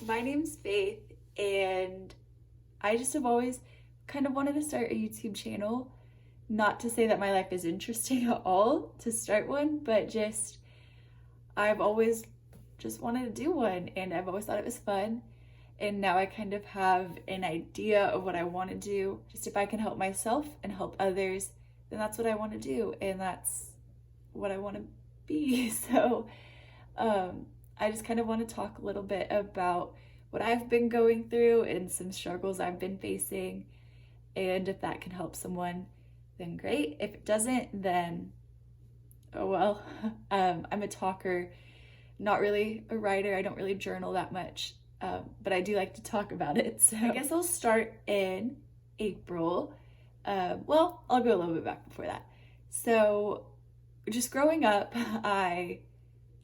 My name's Faith, and I just have always kind of wanted to start a YouTube channel. Not to say that my life is interesting at all to start one, but just I've always just wanted to do one, and I've always thought it was fun. And now I kind of have an idea of what I want to do. Just if I can help myself and help others, then that's what I want to do, and that's what I want to be. Um, I just kind of want to talk a little bit about what I've been going through and some struggles I've been facing. And if that can help someone, then great. If it doesn't, then oh well. I'm a talker, not really a writer. I don't really journal that much, but I do like to talk about it. So I guess I'll start in April. Well, I'll go a little bit back before that. So just growing up, I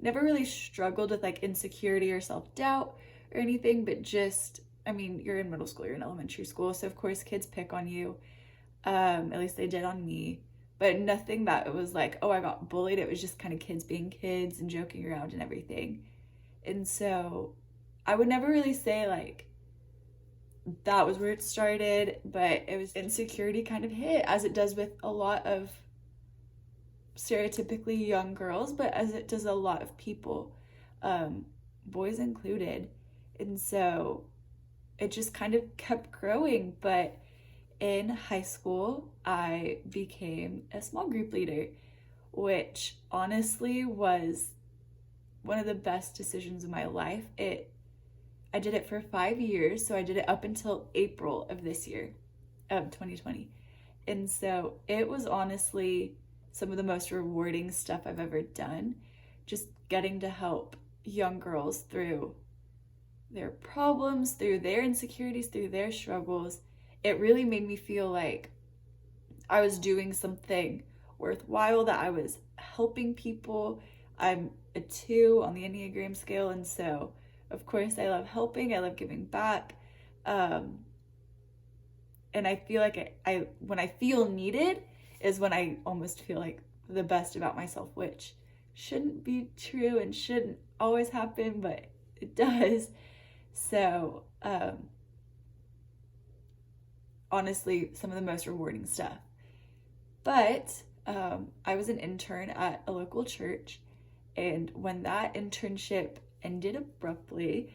never really struggled with like insecurity or self-doubt or anything, but just, I mean, you're in middle school, you're in elementary school, so of course kids pick on you. At least they did on me, but nothing that it was like, oh, I got bullied. It was just kind of kids being kids and joking around and everything. And so I would never really say like that was where it started, but it was insecurity kind of hit, as it does with a lot of stereotypically young girls, but as it does a lot of people, boys included. And so it just kind of kept growing. But in high school, I became a small group leader, which honestly was one of the best decisions of my life. I did it for 5 years, so I did it up until April of this year, of 2020. And so it was honestly some of the most rewarding stuff I've ever done. Just getting to help young girls through their problems, through their insecurities, through their struggles. It really made me feel like I was doing something worthwhile, that I was helping people. I'm a 2 on the Enneagram scale, and so of course I love helping, I love giving back. And I feel like I when I feel needed is when I almost feel like the best about myself, which shouldn't be true and shouldn't always happen, but it does. So, honestly, some of the most rewarding stuff. But I was an intern at a local church, and when that internship ended abruptly,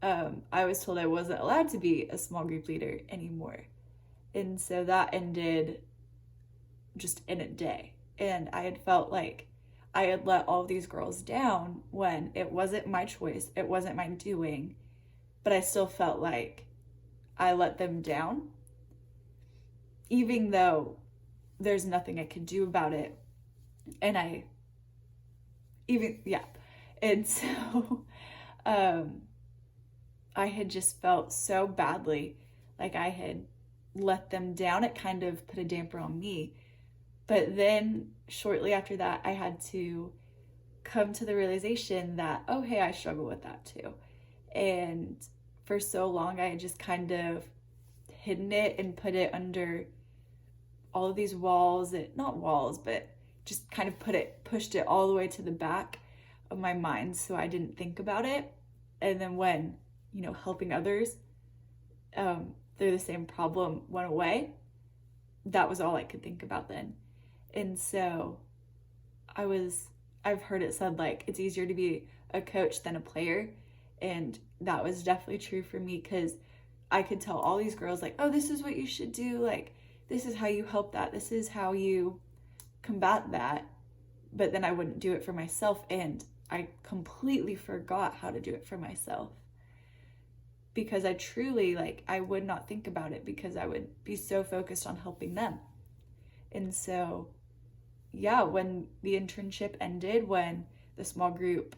I was told I wasn't allowed to be a small group leader anymore. And so that ended just in a day. And I had felt like I had let all these girls down when it wasn't my choice, it wasn't my doing, but I still felt like I let them down, even though there's nothing I could do about it. And yeah. And so I had just felt so badly like I had let them down. It kind of put a damper on me. But then shortly after that, I had to come to the realization that, oh, hey, I struggle with that too. And for so long, I had just kind of hidden it and put it under all of these walls, not walls, but just kind of pushed it all the way to the back of my mind so I didn't think about it. And then when, helping others through the same problem went away, that was all I could think about then. And so I've heard it said like it's easier to be a coach than a player. And that was definitely true for me, because I could tell all these girls like, oh, this is what you should do. Like, this is how you help that. This is how you combat that. But then I wouldn't do it for myself. And I completely forgot how to do it for myself, because I truly, I would not think about it because I would be so focused on helping them. And so, yeah, when the internship ended, when the small group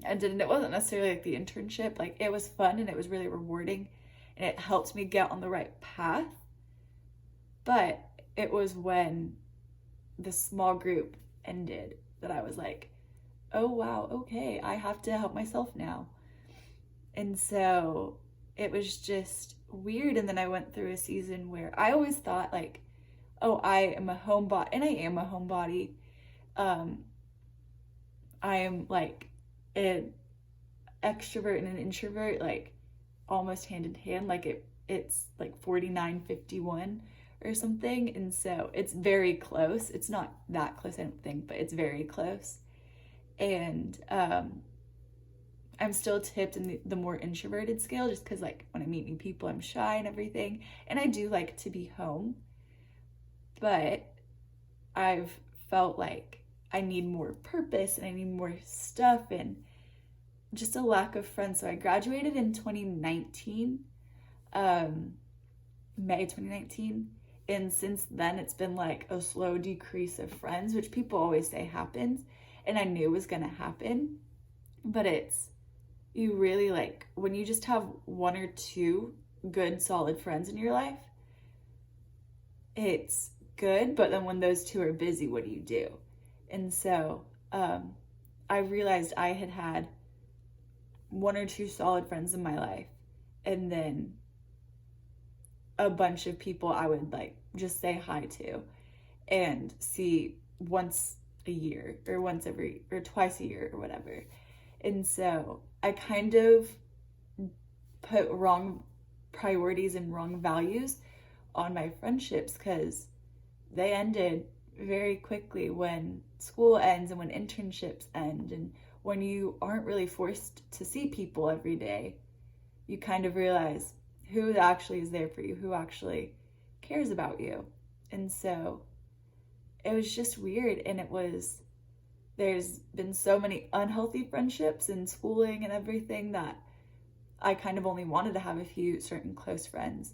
ended, and it wasn't necessarily like the internship, like it was fun and it was really rewarding and it helped me get on the right path. But it was when the small group ended that I was like, oh wow, okay, I have to help myself now. And so it was just weird. And then I went through a season where I always thought like, oh, I am a homebody, and I am a homebody. I am like extrovert and an introvert like almost hand in hand, like it's like 49-51 or something. And so it's very close. It's not that close, I don't think, but it's very close. And I'm still tipped in the more introverted scale, just because like when I meet new people, I'm shy and everything. And I do like to be home, but I've felt like I need more purpose and I need more stuff and just a lack of friends. So I graduated in 2019, May 2019. And since then, it's been like a slow decrease of friends, which people always say happens. And I knew it was going to happen. But you really like, when you just have one or two good, solid friends in your life, it's good. But then when those two are busy, what do you do? And so I realized I had one or two solid friends in my life, and then a bunch of people I would like just say hi to and see once a year or twice a year or whatever. And so I kind of put wrong priorities and wrong values on my friendships, because they ended very quickly when school ends and when internships end, and when you aren't really forced to see people every day, you kind of realize who actually is there for you, who actually cares about you. And so it was just weird. And there's been so many unhealthy friendships in schooling and everything that I kind of only wanted to have a few certain close friends.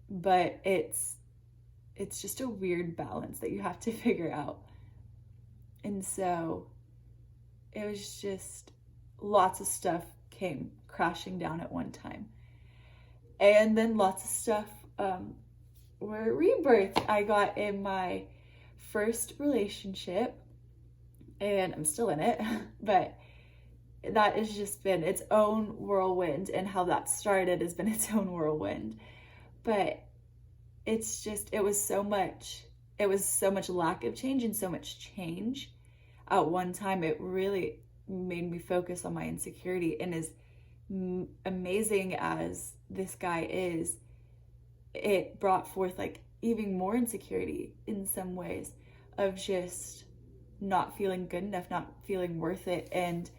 But it's just a weird balance that you have to figure out. And so it was just lots of stuff came crashing down at one time. And then lots of stuff were rebirth. I got in my first relationship, and I'm still in it, but that has just been its own whirlwind, and how that started has been its own whirlwind. But it was so much lack of change and so much change at one time. It really made me focus on my insecurity. And as amazing as this guy is, it brought forth like even more insecurity in some ways, of just not feeling good enough, not feeling worth it. And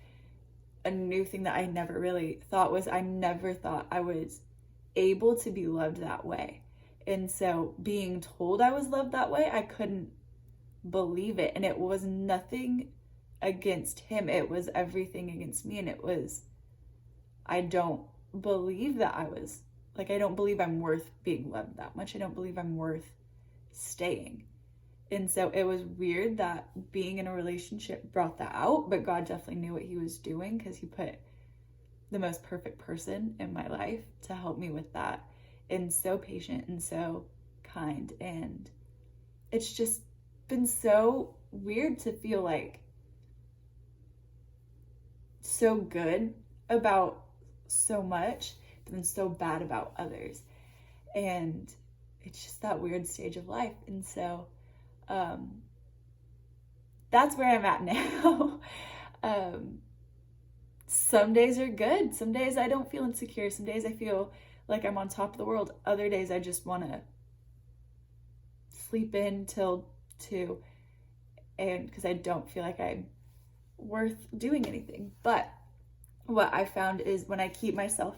a new thing that I never really thought was, I never thought I was able to be loved that way. And so being told I was loved that way, I couldn't believe it. And it was nothing against him, it was everything against me. And I don't believe that I don't believe I'm worth being loved that much. I don't believe I'm worth staying. And so it was weird that being in a relationship brought that out, but God definitely knew what he was doing, because he put the most perfect person in my life to help me with that, and so patient and so kind. And it's just been so weird to feel like so good about so much, but then so bad about others. And it's just that weird stage of life. And so that's where I'm at now. Some days are good. Some days I don't feel insecure. Some days I feel like I'm on top of the world. Other days I just want to sleep in till 2, and because I don't feel like I'm worth doing anything. But what I found is, when I keep myself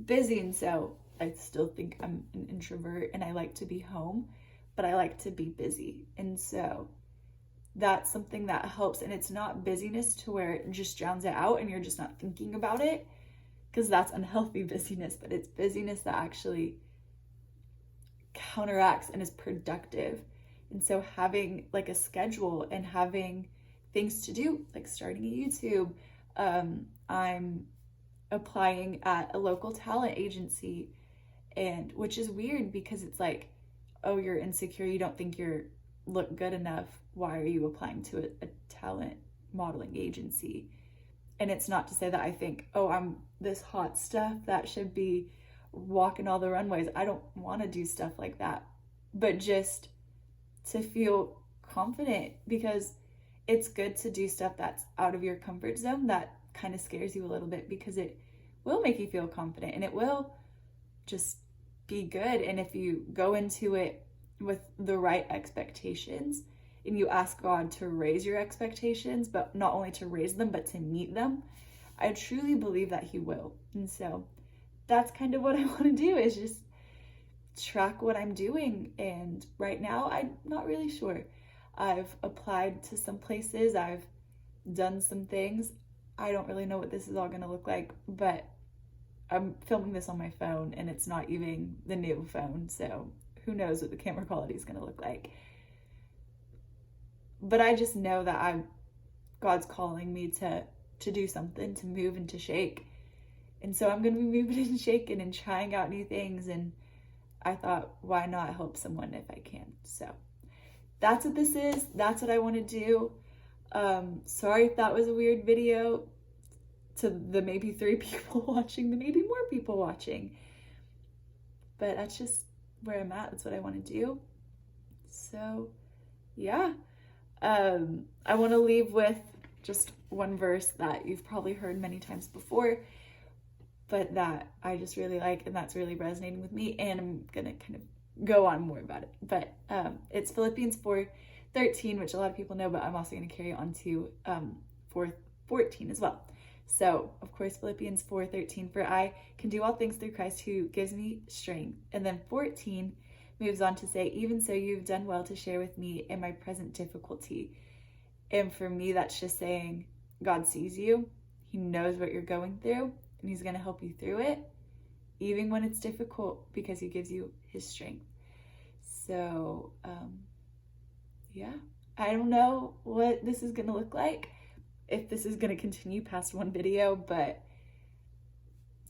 busy, and so I still think I'm an introvert and I like to be home, but I like to be busy. And so that's something that helps. And it's not busyness to where it just drowns it out and you're just not thinking about it, because that's unhealthy busyness. But it's busyness that actually counteracts and is productive. And so having like a schedule and having things to do, like starting a YouTube, I'm applying at a local talent agency, and which is weird, because it's like, oh, you're insecure, you don't think you look good enough, why are you applying to a talent modeling agency? And it's not to say that I think, oh, I'm this hot stuff that should be walking all the runways. I don't want to do stuff like that, but just to feel confident, because it's good to do stuff that's out of your comfort zone, that kind of scares you a little bit, because it will make you feel confident and it will just be good. And if you go into it with the right expectations and you ask God to raise your expectations, but not only to raise them, but to meet them, I truly believe that He will. And so that's kind of what I want to do, is just track what I'm doing. And right now, I'm not really sure. I've applied to some places, I've done some things. I don't really know what this is all going to look like, but I'm filming this on my phone and it's not even the new phone, so who knows what the camera quality is going to look like. But I just know that God's calling me to do something, to move and to shake. And so I'm going to be moving and shaking and trying out new things. And I thought, why not help someone if I can? So that's what this is. That's what I want to do. Sorry if that was a weird video to the maybe 3 people watching, the maybe more people watching. But that's just where I'm at. That's what I want to do. So yeah. I want to leave with just one verse that you've probably heard many times before, but that I just really like, and that's really resonating with me, and I'm gonna kind of go on more about it. But it's Philippians 4:13, which a lot of people know, but I'm also going to carry on to 4:14 as well. So, of course, Philippians 4:13, for I can do all things through Christ who gives me strength. And then 14 moves on to say, even so, you've done well to share with me in my present difficulty. And for me, that's just saying God sees you. He knows what you're going through, and He's going to help you through it, even when it's difficult, because He gives you His strength. So, yeah, I don't know what this is going to look like, if this is going to continue past one video, but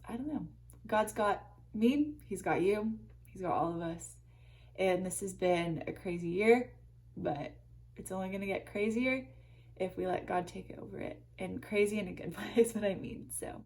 I don't know. God's got me, He's got you, He's got all of us. And this has been a crazy year, but it's only going to get crazier if we let God take over it. And crazy in a good way is what I mean. So